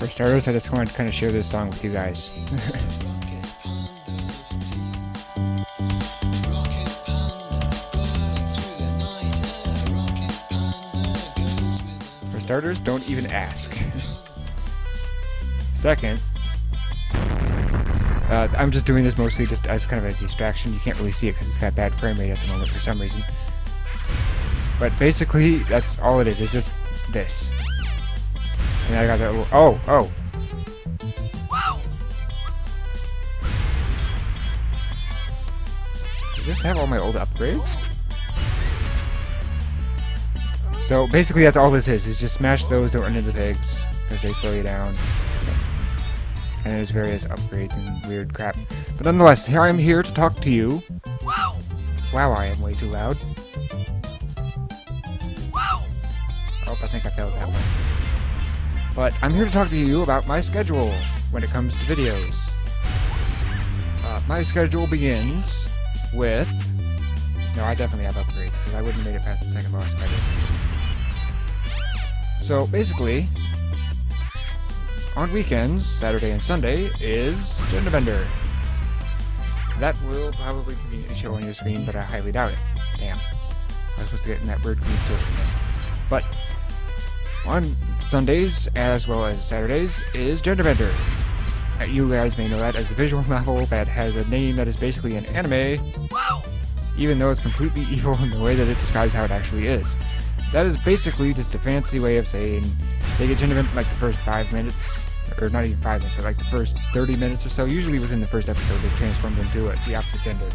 For starters, I just wanted to kind of share this song with you guys. For starters, don't even ask. Second, I'm just doing this mostly just as kind of a distraction. You can't really see it because it's got bad frame rate at the moment for some reason. But basically, that's all it is. It's just this. And I got that little... Oh! Does this have all my old upgrades? So basically that's all this is just smash those, don't run into the pigs, because they slow you down. And there's various upgrades and weird crap. But nonetheless, here I'm here to talk to you. Wow, I am way too loud. Oh, I think I failed that one. But I'm here to talk to you about my schedule when it comes to videos. My schedule begins with... No, I definitely have upgrades, because I wouldn't have made it past the second boss if I didn't. So, basically, on weekends, Saturday and Sunday, is Gender Bender. That will probably conveniently show on your screen, but I highly doubt it. Damn. I was supposed to get in that bird green circle again. But, on Sundays, as well as Saturdays, is Gender Bender. You guys may know that as the visual novel that has a name that is basically an anime, even though it's completely evil in the way that it describes how it actually is. That is basically just a fancy way of saying they get gender bent like the first 5 minutes, or not even 5 minutes, but like the first 30 minutes or so. Usually within the first episode they transformed into the opposite gender,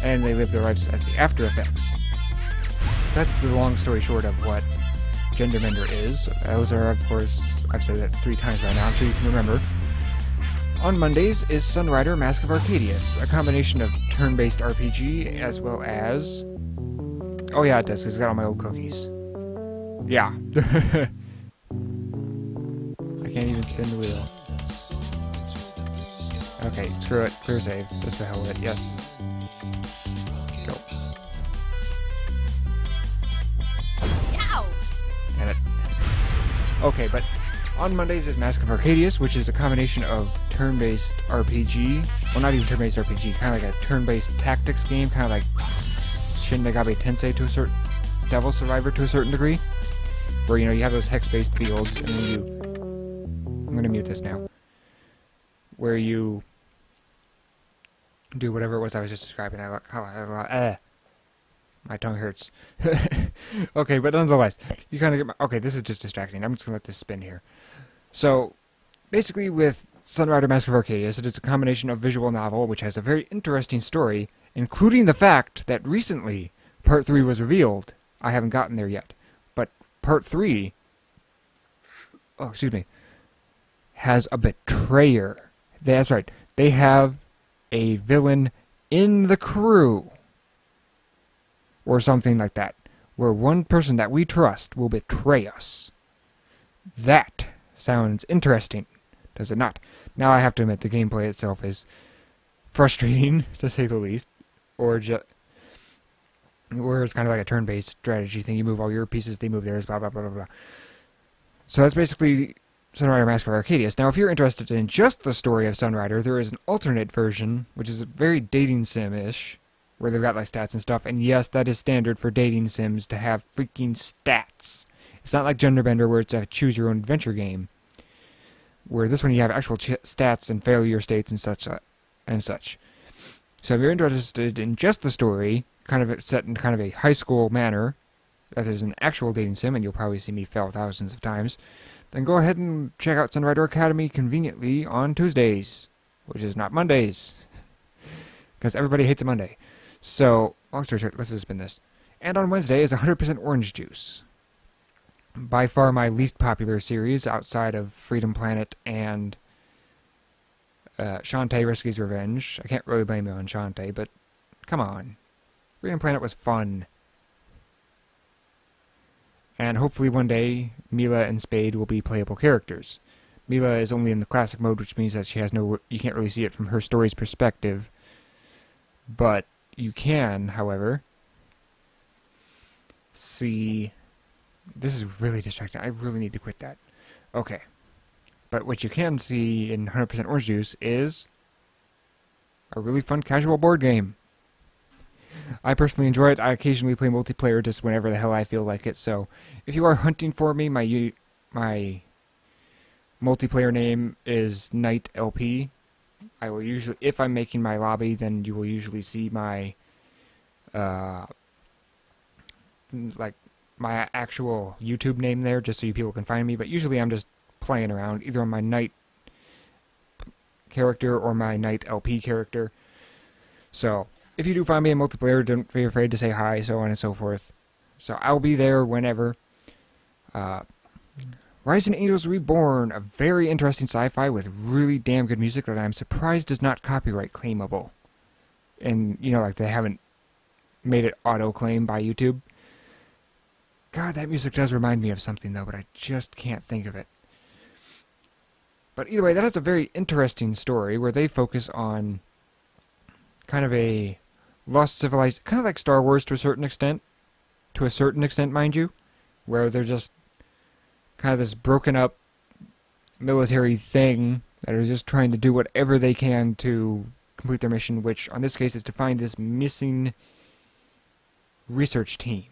and they live their lives as the after effects. That's the long story short of what Gender Bender is. Those are, of course, I've said that 3 times right now, I'm sure you can remember. On Mondays is Sunrider Mask of Arcadius, a combination of turn-based RPG as well as... Oh yeah, it does, because it's got all my old cookies. Yeah. I can't even spin the wheel. Okay, screw it. Clear save. Just for hell of it. Yes. Go. Damn it. Okay, but on Mondays is Mask of Arcadius, which is a combination of turn-based RPG. Well, not even turn-based RPG. Kind of like a turn-based tactics game. Kind of like Shin Megami Tensei to a certain... Devil Survivor to a certain degree. Where, you know, you have those hex-based fields, and then you... I'm gonna mute this now. Where you do whatever it was I was just describing. My tongue hurts. Okay, but nonetheless, you kind of get my... Okay, this is just distracting. I'm just gonna let this spin here. So, basically with Sunrider Mask of Arcadius, it is a combination of visual novel, which has a very interesting story, including the fact that recently Part 3 was revealed. I haven't gotten there yet. But Part 3... Oh, excuse me. Has a betrayer. That's right. They have a villain in the crew. Or something like that. Where one person that we trust will betray us. That sounds interesting, does it not? Now I have to admit the gameplay itself is frustrating, to say the least. Or just... Where it's kind of like a turn-based strategy thing. You move all your pieces, they move theirs, blah, blah, blah, blah, blah. So that's basically Sunrider Mask of Arcadius. Now, if you're interested in just the story of Sunrider, there is an alternate version, which is very dating sim-ish, where they've got like stats and stuff. And yes, that is standard for dating sims to have freaking stats. It's not like Gender Bender where it's a choose-your-own-adventure game, where this one you have actual stats and failure states and such. So if you're interested in just the story, kind of set in kind of a high school manner, that is an actual dating sim, and you'll probably see me fail thousands of times, then go ahead and check out Sunrider Academy conveniently on Tuesdays, which is not Mondays, because everybody hates a Monday. So, long story short, let's just spin this. And on Wednesday is 100% Orange Juice. By far my least popular series outside of Freedom Planet and Shantae Risky's Revenge. I can't really blame you on Shantae, but come on. Freedom Planet was fun. And hopefully one day, Mila and Spade will be playable characters. Mila is only in the classic mode, which means that she has no... You can't really see it from her story's perspective. But you can, however, see... This is really distracting. I really need to quit that. Okay. But what you can see in 100% Orange Juice is a really fun casual board game. I personally enjoy it. I occasionally play multiplayer just whenever the hell I feel like it. So if you are hunting for me, my multiplayer name is KnightLP. I will usually, if I'm making my lobby, then you will usually see my like my actual YouTube name there, just so you people can find me. But usually I'm just playing around, either on my Knight character or my KnightLP character. So if you do find me in multiplayer, don't be afraid to say hi, so on and so forth. So I'll be there whenever. Rising Angels Reborn, a very interesting sci-fi with really damn good music that I'm surprised is not copyright claimable. And, you know, like they haven't made it auto-claim by YouTube. God, that music does remind me of something, though, but I just can't think of it. But either way, that is a very interesting story where they focus on kind of a lost civilization, kind of like Star Wars to a certain extent. To a certain extent, mind you. Where they're just kind of this broken up military thing that are just trying to do whatever they can to complete their mission, which on this case is to find this missing research team,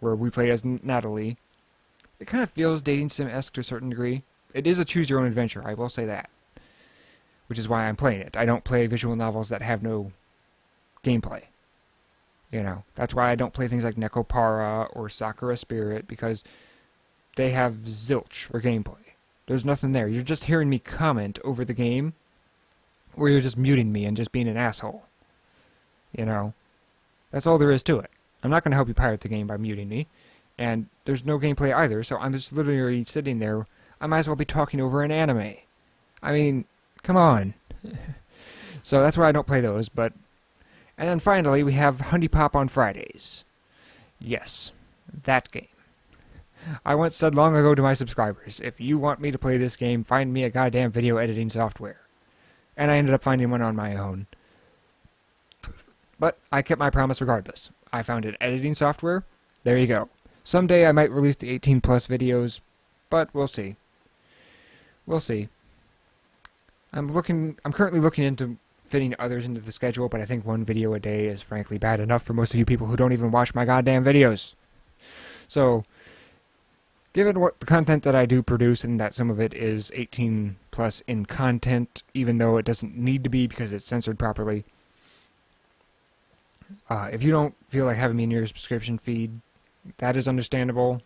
where we play as Natalie. It kind of feels dating sim-esque to a certain degree. It is a choose-your-own adventure, I will say that, which is why I'm playing it. I don't play visual novels that have no gameplay. You know, that's why I don't play things like Nekopara or Sakura Spirit, because they have zilch for gameplay. There's nothing there. You're just hearing me comment over the game, or you're just muting me and just being an asshole. You know? That's all there is to it. I'm not going to help you pirate the game by muting me, and there's no gameplay either, so I'm just literally sitting there. I might as well be talking over an anime. I mean, come on. So that's why I don't play those, but... And then finally, we have Honey Pop on Fridays. Yes, that game. I once said long ago to my subscribers, if you want me to play this game, find me a goddamn video editing software. And I ended up finding one on my own. But I kept my promise regardless. I found an editing software. There you go. Someday I might release the 18+ videos, but we'll see. We'll see. I'm currently looking into fitting others into the schedule, but I think one video a day is frankly bad enough for most of you people who don't even watch my goddamn videos. So, given what the content that I do produce, and that some of it is 18+ in content, even though it doesn't need to be because it's censored properly, if you don't feel like having me in your subscription feed, that is understandable.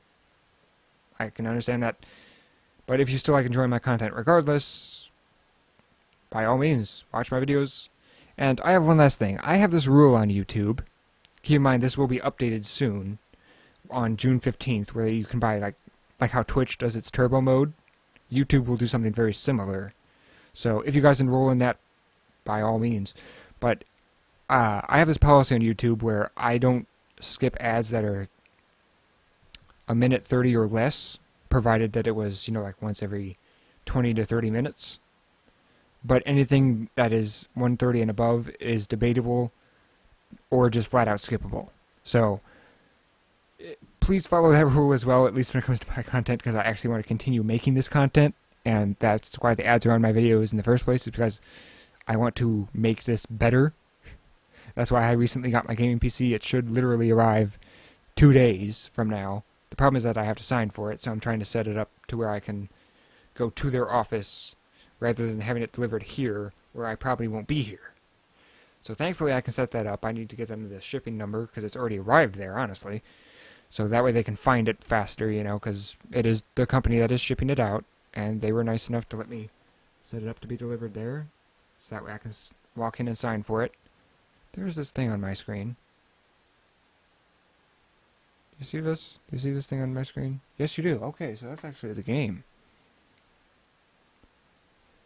I can understand that. But if you still like enjoying my content regardless, by all means, watch my videos. And I have one last thing. I have this rule on YouTube. Keep in mind, this will be updated soon, on June 15th, where you can buy, like how Twitch does its turbo mode. YouTube will do something very similar. So if you guys enroll in that, by all means. But I have this policy on YouTube where I don't skip ads that are a minute 30 or less, provided that it was, you know, like once every 20 to 30 minutes. But anything that is 130 and above is debatable or just flat out skippable. So please follow that rule as well, at least when it comes to my content, because I actually want to continue making this content, and that's why the ads are on my videos in the first place, is because I want to make this better. That's why I recently got my gaming PC. It should literally arrive 2 days from now. The problem is that I have to sign for it, so I'm trying to set it up to where I can go to their office rather than having it delivered here, where I probably won't be here. So thankfully I can set that up. I need to get them the shipping number, because it's already arrived there, honestly. So that way they can find it faster, you know, because it is the company that is shipping it out, and they were nice enough to let me set it up to be delivered there, so that way I can walk in and sign for it. There's this thing on my screen. You see this? Do you see this thing on my screen? Yes, you do. Okay, so that's actually the game.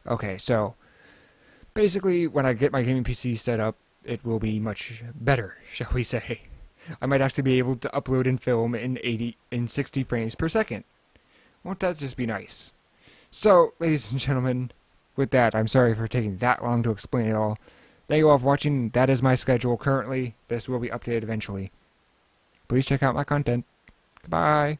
Okay, so basically when I get my gaming PC set up, it will be much better, shall we say. I might actually be able to upload and film in 60 frames per second. Won't that just be nice? So, ladies and gentlemen, with that, I'm sorry for taking that long to explain it all. Thank you all for watching. That is my schedule currently. This will be updated eventually. Please check out my content. Goodbye.